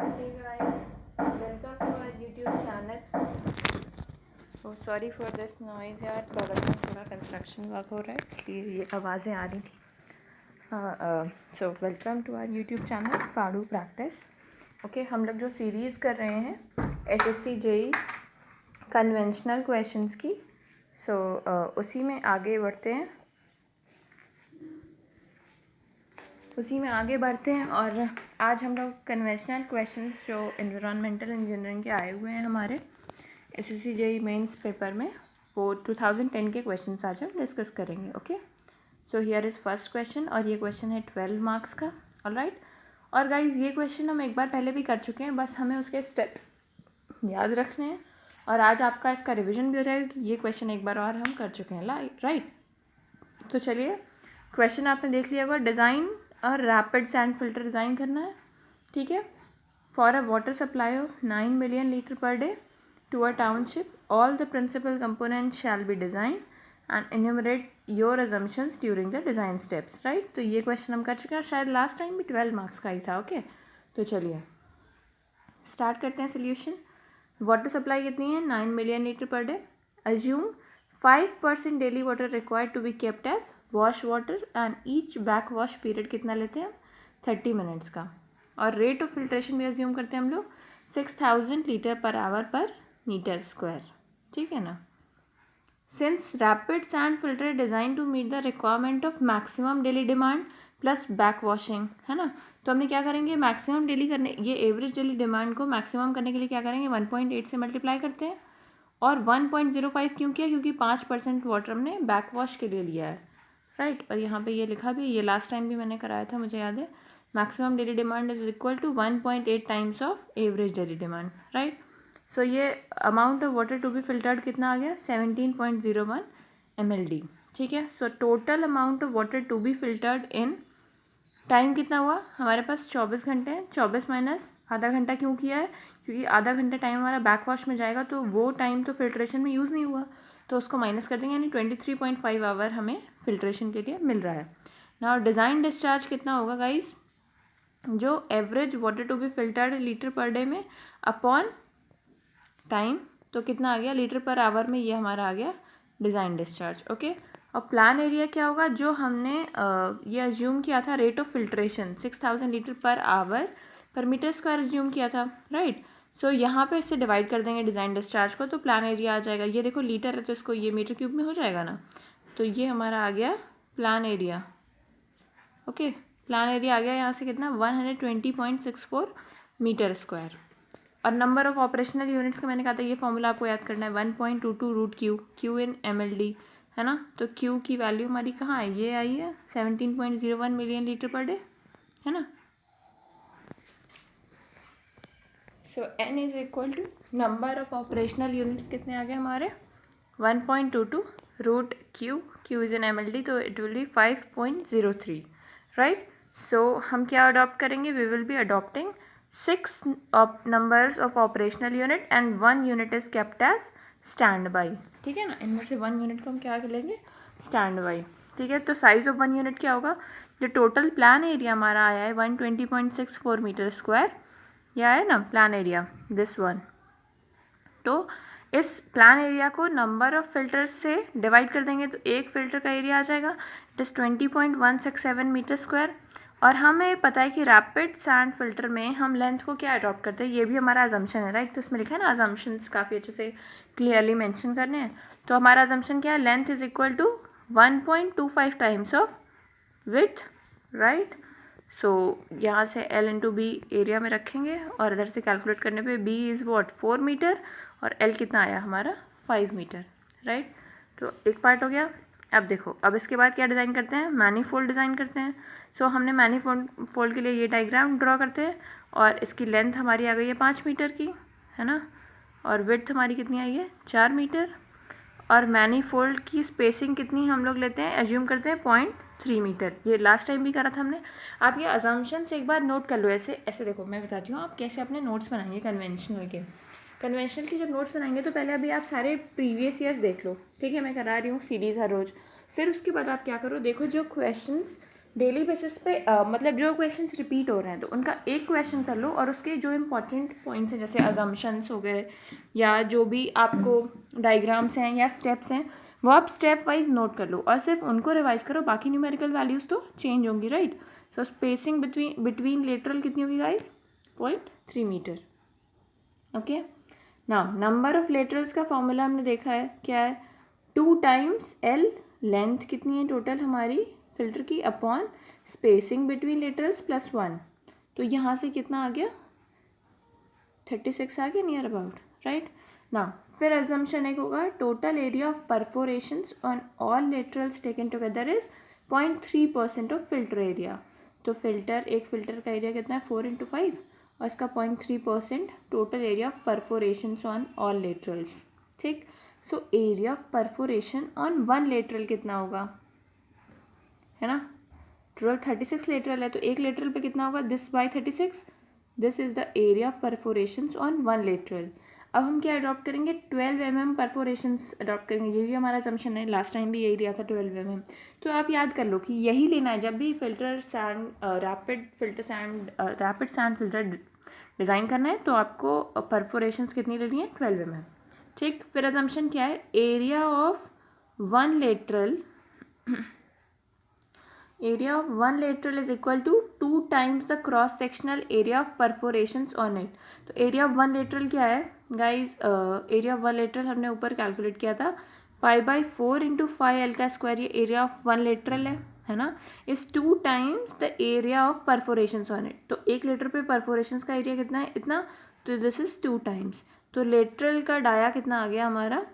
Hey guys, welcome to our YouTube channel. Oh sorry for this noise यार, बगल में थोड़ा कंस्ट्रक्शन वर्क हो रहा है इसलिए ये आवाज़ें आ रही थी. हाँ, so welcome to our YouTube channel फाड़ू प्रैक्टिस. ओके, हम लोग जो सीरीज़ कर रहे हैं एसएससी जेई कन्वेंशनल क्वेश्चंस की, उसी में आगे बढ़ते हैं और आज हम लोग कन्वेंशनल क्वेश्चंस जो एनवायरमेंटल इंजीनियरिंग के आए हुए हैं हमारे एसएससी जेई मेंस पेपर में, वो 2010 के क्वेश्चंस आज हम डिस्कस करेंगे. Okay, so here is first question और ये क्वेश्चन है 12 मार्क्स का. ऑलराइट, और गाइज ये क्वेश्चन हम एक बार पहले भी कर चुके हैं, बस हमें उसके स्टेप याद रखने हैं और आज आपका इसका रिविजन भी हो जाएगा कि ये क्वेश्चन एक बार और हम कर चुके हैं. राइट, तो चलिए क्वेश्चन आपने देख लिया होगा. डिज़ाइन और रैपिड सैंड फिल्टर डिज़ाइन करना है, ठीक है, for a water supply of 9 million litre per day to a township. All the principal component shall be design and enumerate your assumptions during the design steps. Right, तो ये question हम कर चुके हैं और शायद लास्ट टाइम भी 12 marks का ही था. ओके, तो चलिए स्टार्ट करते हैं सोल्यूशन. वाटर सप्लाई कितनी है? 9 million litre per day. Assume 5% daily water required to be kept as wash water and each back wash period कितना लेते हैं? 30 मिनट्स का. और रेट ऑफ फिल्ट्रेशन भी अज्यूम करते हैं हम लोग 6000 लीटर पर आवर पर मीटर स्क्वायर. ठीक है ना. Since rapid sand filter design to meet the requirement of maximum daily demand plus back washing, है ना, तो हमने क्या करेंगे, मैक्सिमम डेली करने, ये एवरेज डेली डिमांड को मैक्सिमम करने के लिए क्या करेंगे, 1.8 से मल्टीप्लाई करते हैं. और 1.05 क्यों किया? क्योंकि 5% वाटर हमने बैक वॉश के लिए लिया है. राइट, और यहाँ पे ये लिखा भी, ये लास्ट टाइम भी मैंने कराया था, मुझे याद है. Maximum daily demand is equal to 1.8 times of average daily demand. Right, so ये amount of water to be filtered कितना आ गया? 17.01 mld. ठीक है, so total amount of water to be filtered in time कितना हुआ हमारे पास? 24 घंटे हैं. 24 माइनस आधा घंटा क्यों किया है? क्योंकि आधा घंटा टाइम हमारा बैक वॉश में जाएगा, तो वो टाइम तो फिल्ट्रेशन में यूज़ नहीं हुआ, तो उसको माइनस कर देंगे, यानी 23.5 आवर हमें फिल्ट्रेशन के लिए मिल रहा है. नाउ डिज़ाइन डिस्चार्ज कितना होगा गाइस? जो average water to be filtered litre per day में अपॉन टाइम, तो कितना आ गया लीटर पर आवर में? ये हमारा आ गया डिज़ाइन डिस्चार्ज. ओके, और प्लान एरिया क्या होगा? जो हमने ये अज्यूम किया था rate of filtration 6000 litre per hour पर मीटर स्क्वायर अज्यूम किया था. राइट, सो यहाँ पे इससे डिवाइड कर देंगे डिज़ाइन डिस्चार्ज को, तो प्लान एरिया आ जाएगा. ये देखो लीटर है तो इसको ये मीटर क्यूब में हो जाएगा ना, तो ये हमारा आ गया plan area. Okay, plan area आ गया यहाँ से कितना? 120.64 मीटर स्क्वायर. और नंबर ऑफ ऑपरेशनल यूनिट्स का मैंने कहा था ये फॉर्मूला आपको याद करना है, 1.22 रूट क्यू इन mld, है ना. तो क्यू की वैल्यू हमारी कहाँ है? ये आई है 17.01 मिलियन लीटर पर डे, है ना. So n is equal to number of operational units कितने आ गए हमारे? 1.22 root Q is in mld, तो it will be 5.03. Right, so हम क्या अडॉप्ट करेंगे? We will be adopting 6 numbers of operational unit and 1 unit is kept as stand by. ठीक है ना, इनमें से 1 यूनिट को हम क्या लेंगे? Stand by. ठीक है, तो साइज ऑफ 1 यूनिट क्या होगा? जो टोटल प्लान एरिया हमारा आया है 120.64 मीटर स्क्वायर, यह है ना प्लान एरिया, दिस वन. तो इस प्लान एरिया को नंबर ऑफ फिल्टर्स से डिवाइड कर देंगे, तो एक फिल्टर का एरिया आ जाएगा, इट इज़ 20.167 मीटर स्क्वायर. और हमें पता है कि रैपिड सैंड फिल्टर में हम लेंथ को क्या अडॉप्ट करते हैं, ये भी हमारा अजम्पशन है. राइट, तो उसमें लिखा है ना, अजम्पशंस काफ़ी अच्छे से क्लियरली मेंशन करने हैं. तो हमारा अजम्पशन क्या है? Length is equal to 1.25 times of width. Right, so यहाँ से L इंटू बी एरिया में रखेंगे और इधर से कैलकुलेट करने पे B इज़ वॉट 4 मीटर और L कितना आया हमारा? 5 मीटर. राइट, तो एक पार्ट हो गया. अब देखो, अब इसके बाद क्या डिज़ाइन करते हैं? मैनीफोल्ड डिज़ाइन करते हैं. सो हमने मैनीफोल्ड के लिए ये डायग्राम ड्रॉ करते हैं और इसकी लेंथ हमारी आ गई है 5 मीटर की, है ना, और विड्थ हमारी कितनी आई है? 4 मीटर. और मैनीफोल्ड की स्पेसिंग कितनी हम लोग लेते हैं? एज्यूम करते हैं 0.3 मीटर. ये लास्ट टाइम भी करा था हमने. आप ये अजम्पशन से एक बार नोट कर लो. ऐसे ऐसे देखो, मैं बताती हूँ आप कैसे अपने नोट्स बनाएंगे कन्वेंशनल के जब नोट्स बनाएंगे तो पहले अभी आप सारे प्रीवियस ईयर्स देख लो. ठीक है, मैं करा रही हूँ सीरीज़ हर रोज़. फिर उसके बाद आप क्या करो, देखो जो क्वेश्चंस डेली बेसिस पे मतलब जो क्वेश्चंस रिपीट हो रहे हैं तो उनका एक क्वेश्चन कर लो और उसके जो इम्पोर्टेंट पॉइंट्स हैं जैसे अजम्पशंस हो गए या जो भी आपको डायग्राम्स हैं या स्टेप्स हैं वो आप स्टेप वाइज नोट कर लो और सिर्फ उनको रिवाइज करो, बाकी न्यूमेरिकल वैल्यूज़ तो चेंज होंगी, right. So spacing between lateral कितनी होगी guys? 0.3 metre. Okay, now number of laterals का फॉर्मूला हमने देखा है क्या है, 2 टाइम्स एल, लेंथ कितनी है टोटल हमारी फिल्टर की, upon spacing between laterals plus 1, तो यहाँ से कितना आ गया 36 आ गया नियर अबाउट, राइट ना। फिर एजम्पशन एक होगा, total area of perforations on all laterals taken together is 0.3% of filter area. तो फिल्टर, एक फिल्टर का एरिया कितना है 4 × 5 और इसका 0.3% total area of perforations on all laterals, ठीक। So area of perforation on one lateral कितना होगा, है ना। टोटल 36 लेटरल है तो एक लेटरल पे कितना होगा, this by 36, this is the area of perforations on one lateral. अब हम क्या अडॉप्ट करेंगे, 12 mm परफोरेशंस अडॉप्ट करेंगे, ये भी हमारा असम्पशन है, लास्ट टाइम भी यही दिया था 12 mm। तो आप याद कर लो कि यही लेना है जब भी filter sand rapid sand filter design करना है तो आपको परफोरेशंस कितनी लेनी है, 12 mm, ठीक। फिर असम्पशन क्या है, area of one lateral, area of one lateral is equal to 2 times the cross sectional area of perforations on it। तो area of one lateral क्या है guys, area of one lateral हमने ऊपर calculate किया था, π/4 × 5l का square, ये area of one lateral है ना, is 2 times the area of perforations on it. तो एक लेटर पे परफोरेशंस का एरिया कितना है, इतना, तो दिस इज 2 टाइम्स, तो लेटरल का डाया कितना आ गया हमारा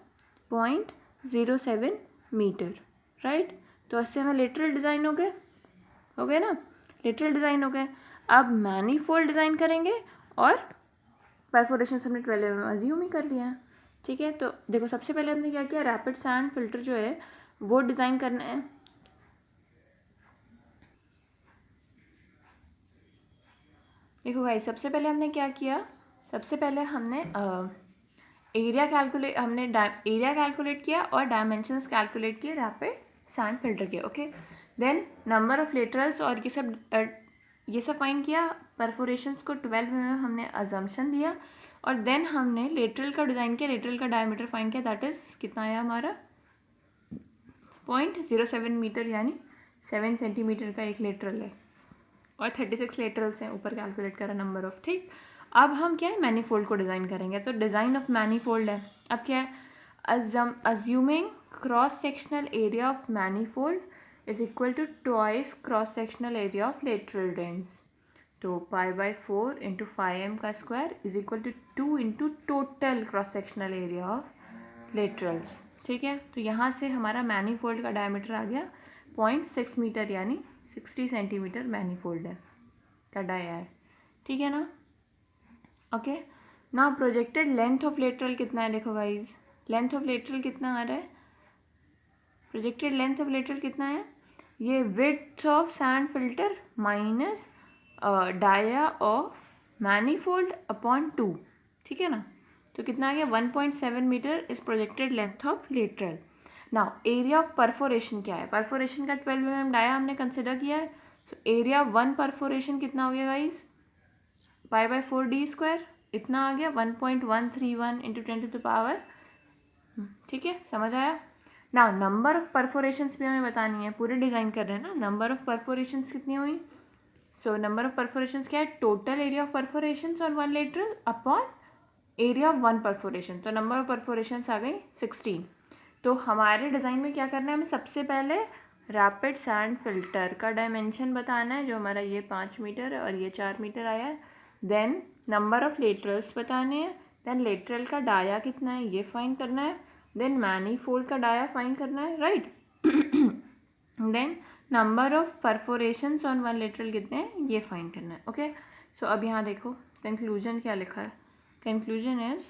0.07 मीटर, राइट। तो इससे हमें लेटरल डिज़ाइन हो गए ना, लेटरल डिज़ाइन हो गए। अब मैनीफोल्ड डिज़ाइन करेंगे और परफोरेशन हमने 12 mm अज्यूम ही कर लिया है, ठीक है। तो देखो सबसे पहले हमने क्या किया, रैपिड सैंड फिल्टर जो है वो डिज़ाइन करना है। देखो भाई सबसे पहले हमने क्या किया, सबसे पहले हमने एरिया कैलकुलेट किया और डायमेंशंस कैलकुलेट किए रैपिड सैंड फिल्टर के, okay. Then number of laterals और ये सब फाइंड किया, परफोरेशंस को 12 mm हमने अजम्पशन दिया और देन हमने लेटरल का डिज़ाइन किया, लेटरल का डायमीटर फाइंड किया, दैट इज़ कितना आया हमारा 0.07 मीटर, यानी 7 सेंटीमीटर का एक लेटरल है और 36 लेटरल्स हैं, ऊपर कैलकुलेट करा नंबर ऑफ, ठीक। अब हम क्या है मैनीफोल्ड को डिज़ाइन करेंगे, तो डिज़ाइन ऑफ मैनीफोल्ड है। अब क्या है, assuming cross sectional area of manifold is equal to twice cross sectional area of lateral range, तो π/4 × 5m का square is equal to 2 × total cross sectional area of laterals, ठीक है। तो यहाँ से हमारा मैनीफोल्ड का डायमीटर आ गया 0.6 मीटर, यानी 60 सेंटीमीटर मैनीफोल्ड है का डाया है, ठीक है ना। ओके, ना प्रोजेक्टेड लेंथ ऑफ लेटरल कितना है, देखो गाइज लेंथ ऑफ लेटरल कितना आ रहा है, प्रोजेक्टेड लेंथ ऑफ लेटरल कितना है, ये width of sand filter minus dia of manifold upon 2, ठीक है ना। तो कितना आ गया 1.7 metre is projected length of lateral. Now area of perforation क्या है, परफोरेशन का 12 mm डाया हमने कंसिडर किया है, सो एरिया ऑफ वन परफोरेशन कितना हो गया गाइज, π/4d² इतना आ गया 1.131 × 10⁻, ठीक है, समझ आया ना। नंबर ऑफ परफोरेशंस भी हमें बतानी है, पूरे डिज़ाइन कर रहे हैं ना, नंबर ऑफ परफोरेशंस कितनी हुई, सो नंबर ऑफ परफोरेशंस क्या है, total area of perforations on one lateral upon area of one perforation, तो नंबर ऑफ परफोरेशंस आ गई 16। तो हमारे डिज़ाइन में क्या करना है, हमें सबसे पहले रैपिड सैंड फिल्टर का डायमेंशन बताना है, जो हमारा ये 5 मीटर और ये 4 मीटर आया है। देन नंबर ऑफ लेटरल्स बताने हैं, देन लेटरल का डाया कितना है ये फाइंड करना है, देन मैनीफोल्ड का डाया फाइंड करना है, right. Then number of perforations on one lateral कितने हैं ये फाइंड करना है, ओके। सो अब यहाँ देखो कंक्लूजन क्या लिखा है, conclusion is,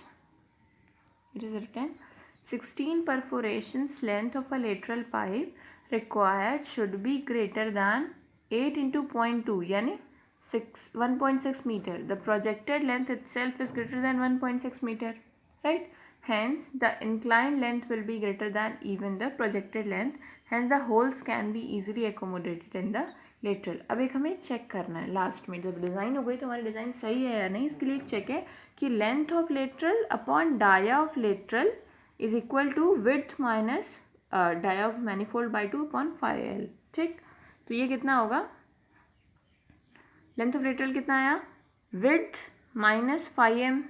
it is written 16 perforations length of a lateral pipe required should be greater than 8 × 0.2 यानी 1.6 meter. The projected length itself is greater than 1.6 meter, right? Hence the inclined length will be greater than even the projected length, hence the holes can be easily accommodated in the lateral. अब एक हमें check करना है last में, जब design हो गई तो हमारी डिज़ाइन सही है या नहीं, इसके लिए एक चेक है कि length of lateral upon dia of lateral is equal to width minus dia of manifold by 2 upon 5L। ठीक, तो ये कितना होगा, लेंथ ऑफ लेटरल कितना आया, width minus 5M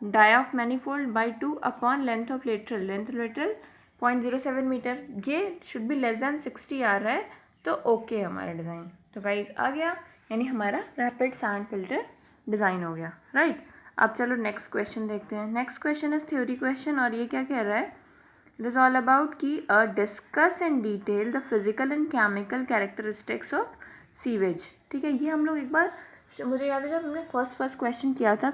dia of manifold by 2 upon length of lateral. Length of lateral 0.07 metre, ये should be less than 60 आ रहा है, तो ओके हमारा डिज़ाइन। तो गाइस आ गया, यानी हमारा रैपिड सैंड फिल्टर डिज़ाइन हो गया, राइट। अब चलो नेक्स्ट क्वेश्चन देखते हैं। Next question is theory question, और ये क्या कह रहा है, इट इज़ ऑल अबाउट कि discuss in detail the physical and chemical characteristics of sewage. ठीक है, ये हम लोग एक बार, मुझे याद है जब हमने फर्स्ट क्वेश्चन किया था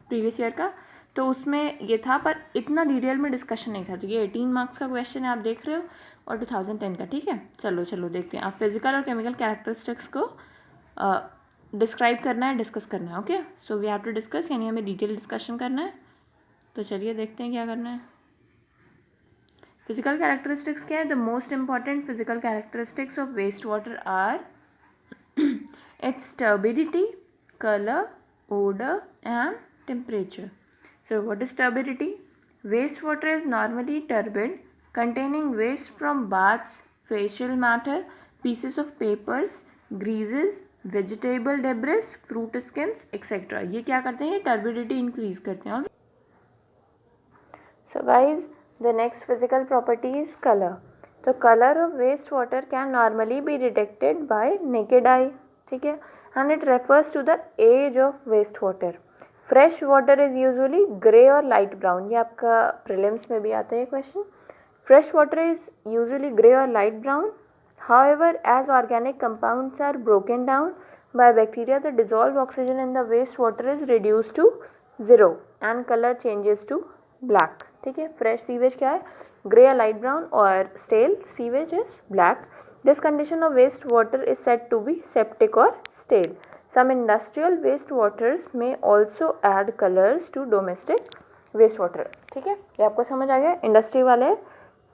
प्रीवियस ईयर का, तो उसमें ये था, पर इतना डिटेल में डिस्कशन नहीं था। तो ये 18 मार्क्स का क्वेश्चन है, आप देख रहे हो, और 2010 का। ठीक है, चलो देखते हैं। आप फिजिकल और केमिकल कैरेक्टरिस्टिक्स को डिस्क्राइब करना है, डिस्कस करना है। Okay, so we have to discuss, यानी हमें डिटेल डिस्कशन करना है। तो चलिए देखते हैं क्या करना है। फिजिकल कैरेक्टरिस्टिक्स क्या है, the most important physical characteristics of waste water are its turbidity, color, odor and temperature. So what is turbidity? Wastewater is normally turbid, containing waste from baths, facial matter, pieces of papers, greases, vegetable debris, fruit skins, etc. ये क्या करते हैं, ये turbidity increase करते हैं। So guys, the next physical property is color. The color of wastewater can normally be detected by naked eye. ठीक है, and it refers to the age of waste water. Fresh water is usually grey और light brown, ये आपका prelims में भी आता है question. Fresh water is usually grey और light brown, however as organic compounds are broken down by bacteria the dissolve oxygen in the waste water is reduce to 0 and colour changes to black. ठीक है, fresh sewage क्या है, grey या light brown, और stale sewage is black. This condition of wastewater is said to be septic or stale. Some industrial wastewaters may also add colors to domestic wastewater. ठीक है, ये आपको समझ आ गया। इंडस्ट्री वाले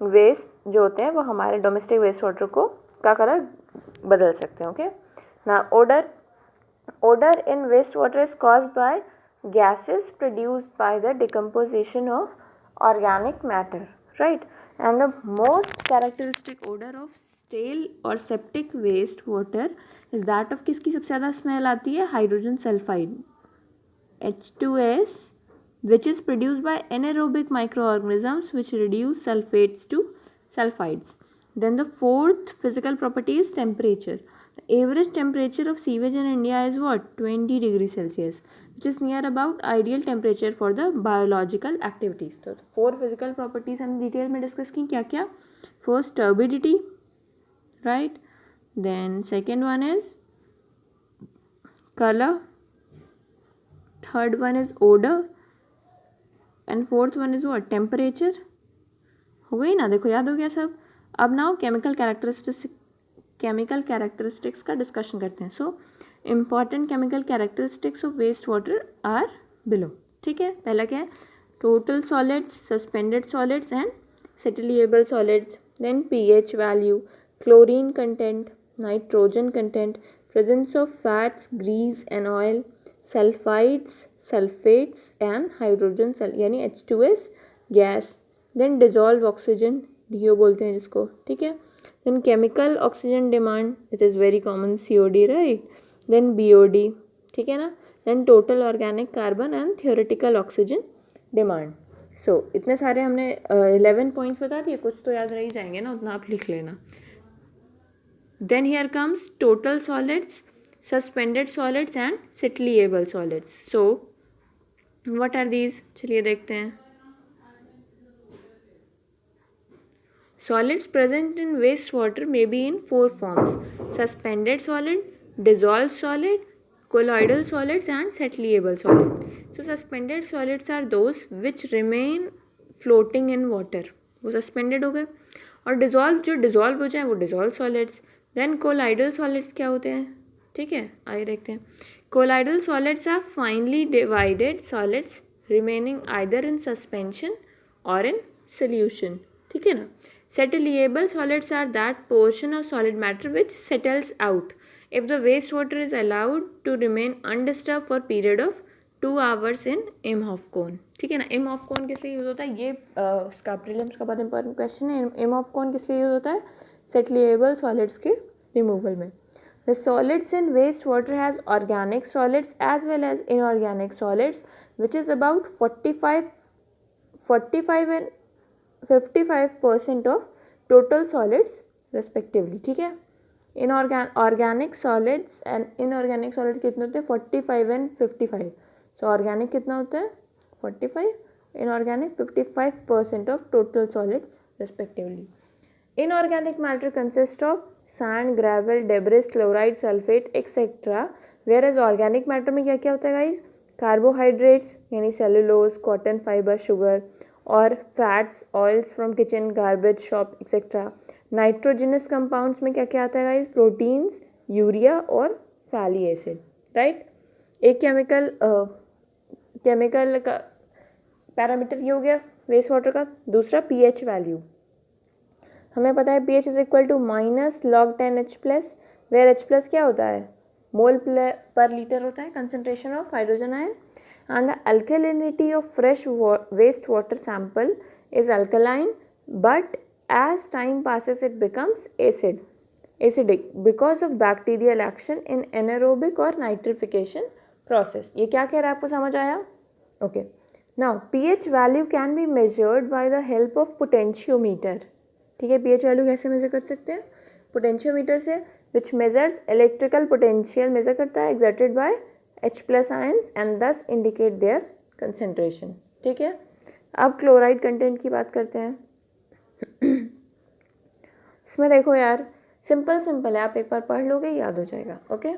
वेस्ट जो होते हैं वो हमारे डोमेस्टिक वेस्ट वाटर को का कलर बदल सकते हैं। ओके, ना odor in wastewater is caused by gases produced by the decomposition of organic matter, right? And the most characteristic odor of stale और septic waste water is that of, किसकी सबसे ज़्यादा स्मेल आती है, hydrogen sulphide H2S, which is produced by anaerobic micro organisms which reduce sulphates to sulphides. Then the fourth physical property is temperature. The average temperature of sewage in India is what, 20 degree Celsius, which is near about ideal temperature for the biological activities. तो 4 physical properties हम detail में discuss की, क्या क्या। First turbidity, right, then second one is color, third one is odor, and fourth one is what, temperature। हो गई ना, देखो याद हो गया सब। अब नाउ केमिकल कैरेक्टरिस्टिक्स का डिस्कशन करते हैं। So important chemical characteristics of waste water are below. ठीक है, पहला क्या है, total solids, suspended solids and settleable solids. Then pH value, chlorine content, nitrogen content, presence of fats, grease and oil, sulfides, sulfates and hydrogen यानी H2S gas, then dissolve oxygen, DO बोलते हैं जिसको। ठीक है, then chemical oxygen demand, it is very common COD, right, then BOD। ठीक है ना, then total organic carbon and theoretical oxygen demand। सो इतने सारे हमने 11 पॉइंट्स बता दिए, कुछ तो याद रह ही जाएंगे ना, उतना आप लिख लेना। Then here comes total solids, suspended solids and settleable solids. So what are these? चलिए देखते हैं। Solids present in wastewater may be in 4 forms: suspended solid, dissolved solid, colloidal solids and settleable solid. So suspended solids are those which remain floating in water, वो suspended हो गए। और dissolved, जो dissolve हो जाए वो dissolved solids। Then colloidal solids क्या होते हैं, ठीक है, आइए देखते हैं। Colloidal solids are finely divided solids remaining either in suspension और इन सोल्यूशन। ठीक है ना, Settleable solids are that portion of solid matter which settles out if the wastewater is allowed to remain undisturbed for period of 2 hours in Imhoff cone. ठीक है ना. Imhoff cone किस लिए use होता है, ये उसका प्रीलिम्स का बहुत इंपॉर्टेंट क्वेश्चन है. Imhoff cone किस लिए यूज होता है, सेटलेबल सॉलिड्स के रिमूवल में. The solids in wastewater has organic solids as well as inorganic solids, which is about 45 and 55% of total solids respectively. ठीक है. Organic solids and inorganic solids कितने होते हैं, 45 and 55. So organic कितना होता है, 45, inorganic 55% of total solids respectively. Inorganic matter consists of sand, gravel, debris, chloride, sulfate, etc. Whereas organic matter में क्या क्या होता है गाइज, कार्बोहाइड्रेट्स यानी सेलुलोज, कॉटन फाइबर, शुगर और fats, oils from kitchen, garbage, shop etcetera. Nitrogenous compounds में क्या क्या आता है गाइज, प्रोटीन्स, यूरिया और फैली एसिड. राइट. एक केमिकल का पैरामीटर ये हो गया वेस्ट वाटर का. दूसरा पीएच वैल्यू. हमें पता है pH is equal to -log10H+, where H+ क्या होता है, मोल पर लीटर होता है, concentration of hydrogen ion. And the alkalinity of fresh waste water sample is alkaline, but as time passes it becomes acidic because of bacterial action in anaerobic और nitrification process. ये क्या कह रहा है, आपको समझ आया? Okay. Now pH value can be measured by the help of potentiometer. ठीक है. pH वैल्यू कैसे मेजर कर सकते हैं, पोटेंशियोमीटर से, which measures electrical potential measure करता है exerted by H+ ions and thus indicate their concentration. ठीक है. अब क्लोराइड कंटेंट की बात करते हैं. इसमें देखो यार, सिंपल है, आप एक बार पढ़ लोगे याद हो जाएगा. Okay.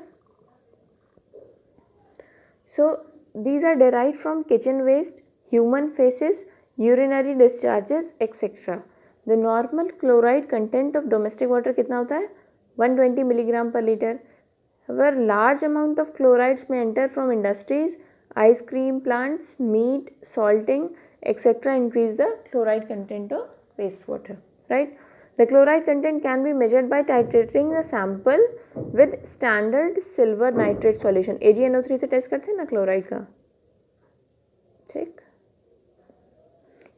So these are derived from kitchen waste, human faeces, urinary discharges etcetera. The normal chloride content of domestic water कितना होता है, 120 milligram per liter. However, large amount of chlorides may enter from industries, ice cream plants, meat, salting, etc. increase the chloride content of wastewater. Right? The chloride content can be measured by titrating the sample with standard silver nitrate solution. AgNO3 से test करते हैं ना chloride का. ठीक.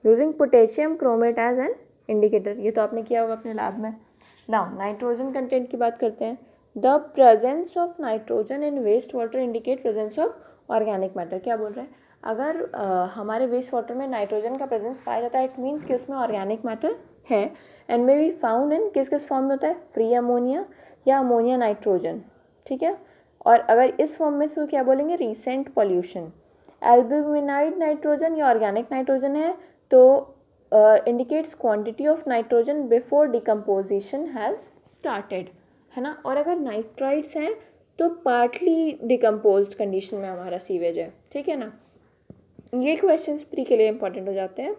Using potassium chromate as an indicator. ये तो आपने किया होगा अपने लैब में. नाउ नाइट्रोजन कंटेंट की बात करते हैं. The presence of nitrogen in waste water indicate presence of organic matter. क्या बोल रहे हैं, अगर हमारे वेस्ट वाटर में नाइट्रोजन का प्रेजेंस पाया जाता है, इट मीन्स कि उसमें ऑर्गेनिक मैटर है. And may be found in किस फॉर्म में होता है, फ्री अमोनिया या अमोनिया नाइट्रोजन. ठीक है. और अगर इस फॉर्म में तो क्या बोलेंगे, रीसेंट पॉल्यूशन. एल्ब्यूमिनाइड नाइट्रोजन या ऑर्गेनिक नाइट्रोजन है तो indicates quantity of nitrogen before decomposition has started, है ना. और अगर नाइट्राइड्स हैं तो पार्टली डिकम्पोज्ड कंडीशन में हमारा सीवेज है. ठीक है ना. ये क्वेश्चंस प्री के लिए इंपॉर्टेंट हो जाते हैं.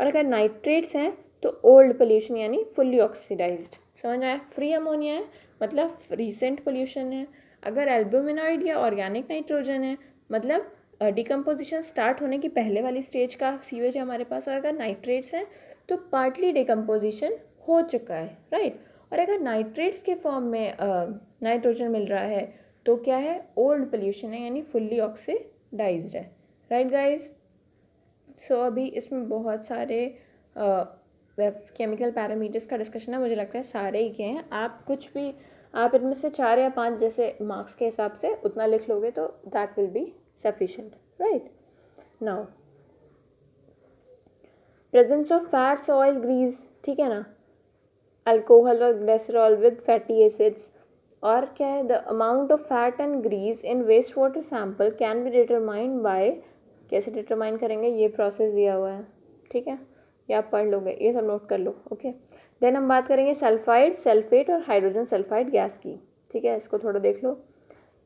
और अगर नाइट्रेट्स हैं तो ओल्ड पोल्यूशन यानी फुल्ली ऑक्सीडाइज्ड. समझ आया. फ्री अमोनिया है मतलब रिसेंट पोल्यूशन है. अगर एल्ब्यूमिनॉइड या ऑर्गेनिक नाइट्रोजन है मतलब डिकम्पोजिशन स्टार्ट होने की पहले वाली स्टेज का सीवेज है हमारे पास. और अगर नाइट्रेट्स हैं तो पार्टली डिकम्पोजिशन हो चुका है. राइट. और अगर नाइट्रेट्स के फॉर्म में नाइट्रोजन मिल रहा है तो क्या है, ओल्ड पोल्यूशन है यानी फुल्ली ऑक्सीडाइज्ड है. Right guys. सो अभी इसमें बहुत सारे केमिकल पैरामीटर्स का डिस्कशन है. मुझे लगता है सारे ही किए हैं. आप कुछ भी, आप इनमें से 4 या 5 जैसे मार्क्स के हिसाब से उतना लिख लोगे तो that will be sufficient. Right. Now presence of fats, oil, grease. ठीक है ना. alcohol और glycerol with fatty acids. और क्या है, the amount of fat and grease in wastewater sample can be determined by, कैसे determine करेंगे, ये process दिया हुआ है. ठीक है. ये आप पढ़ लोगे, ये सब नोट कर लो. ओके. देन हम बात करेंगे सल्फाइड, सल्फेट और हाइड्रोजन सल्फाइड गैस की. ठीक है. इसको थोड़ा देख लो.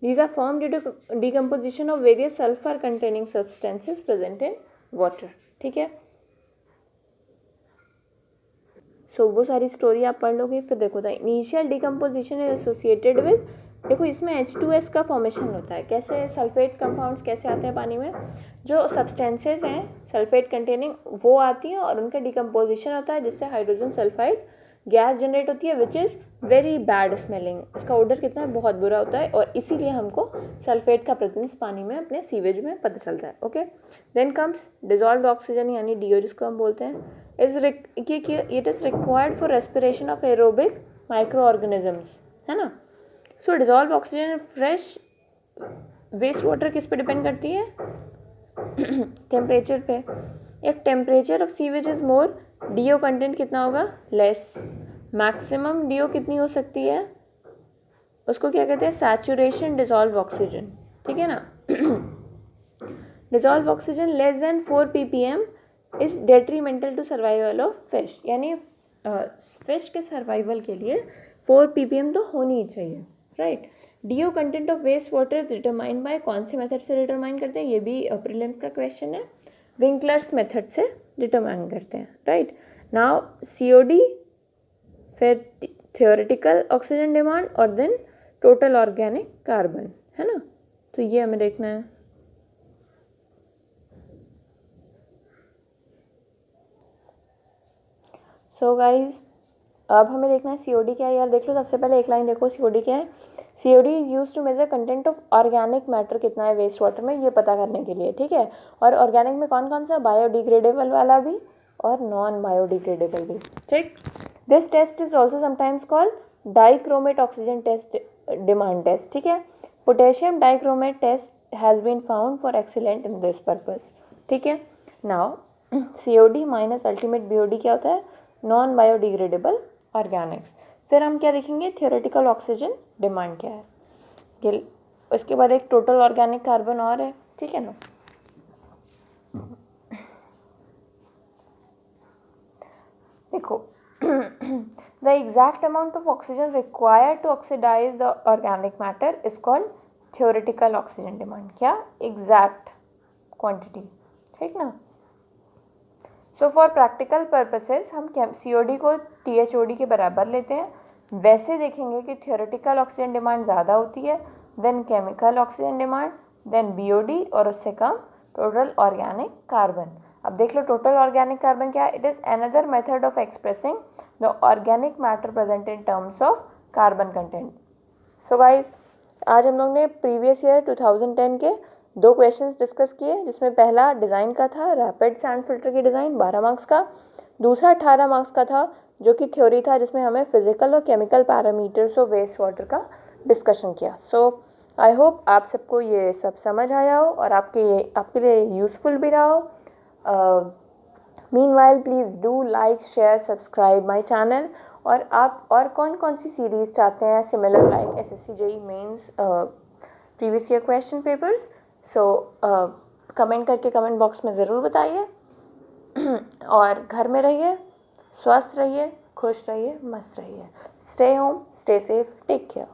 These are formed due to decomposition of various sulfur containing substances present in water. ठीक है. सो वो सारी स्टोरी आप पढ़ लोगे. फिर देखो the initial decomposition is associated with, देखो इसमें H2S का फॉर्मेशन होता है. कैसे, सल्फेट कंपाउंड्स कैसे आते हैं पानी में, जो सब्सटेंसेस हैं सल्फेट कंटेनिंग वो आती हैं और उनका डिकम्पोजिशन होता है जिससे हाइड्रोजन सल्फाइड गैस जनरेट होती है which is very bad smelling. इसका ऑर्डर कितना बहुत बुरा होता है और इसीलिए हमको सल्फेट का प्रेजेंस पानी में अपने सीवेज में पता चलता है। Okay, then comes dissolved oxygen यानी DO जिसको हम बोलते हैं it is required for respiration of aerobic micro organisms, है ना। So dissolve oxygen fresh waste water किस पे डिपेंड करती है? टेम्परेचर पे। If temperature of sewage is more, DO content कितना होगा? लेस। मैक्सिमम DO कितनी हो सकती है? उसको क्या कहते हैं? सैचुरेशन डिजॉल्व ऑक्सीजन, ठीक है ना। Dissolved oxygen less than 4 ppm is detrimental to survival of fish, यानी फिश के सर्वाइवल के लिए 4 ppm तो होनी ही चाहिए, right. DO content of waste water determined by कौन से मेथड से डिटरमाइन करते हैं? ये भी प्रीलिम्स का क्वेश्चन है। विंकलर्स मेथड से डिटरमाइन करते हैं, राइट। नाउ COD, फिर थियोरेटिकल ऑक्सीजन डिमांड और देन टोटल ऑर्गेनिक कार्बन, है ना। तो ये हमें देखना है। सो गाइज अब हमें देखना है COD क्या है। यार देख लो, सबसे पहले एक लाइन देखो, COD क्या है। COD is use to measure content of organic matter कितना है वेस्ट वाटर में, ये पता करने के लिए, ठीक है। और ऑर्गेनिक में कौन कौन सा? बायोडिग्रेडेबल वाला भी और नॉन बायोडिग्रेडेबल भी, ठीक। This test is also sometimes called dichromate oxygen test demand test, ठीक है। Potassium dichromate test has been found for excellent in this purpose, ठीक है। Now COD minus ultimate BOD क्या होता है? Non biodegradable organics. फिर हम क्या देखेंगे? थियोरेटिकल ऑक्सीजन डिमांड क्या है ये। उसके बाद एक टोटल ऑर्गेनिक कार्बन और है, ठीक है ना। देखो the exact amount of oxygen required to oxidize the organic matter is called theoretical oxygen demand. क्या? एग्जैक्ट क्वांटिटी, ठीक ना। सो फॉर प्रैक्टिकल पर्पसेस हम COD को THOD के बराबर लेते हैं। वैसे देखेंगे कि थियोरेटिकल ऑक्सीजन डिमांड ज़्यादा होती है than chemical oxygen demand, than BOD और उससे कम टोटल ऑर्गेनिक कार्बन। अब देख लो टोटल ऑर्गेनिक कार्बन क्या है? It is another method of expressing the organic matter present in terms of carbon content. So guys आज हम लोग ने प्रीवियस ईयर 2010 के 2 क्वेश्चंस डिस्कस किए, जिसमें पहला डिज़ाइन का था, रैपिड सैंड फिल्टर की डिज़ाइन 12 मार्क्स का। दूसरा 18 मार्क्स का था जो कि थ्योरी था, जिसमें हमें फिजिकल और chemical parameters of waste water का डिस्कशन किया। सो आई होप आप सबको ये सब समझ आया हो और आपके लिए यूज़फुल भी रहा हो। Meanwhile please do like share subscribe my channel. और आप और कौन कौन सी सीरीज़ चाहते हैं similar like SSC JEE mains previous year question papers? So comment करके कमेंट बॉक्स में ज़रूर बताइए। और घर में रहिए, स्वस्थ रहिए, खुश रहिए, मस्त रहिए। Stay home, stay safe, take care.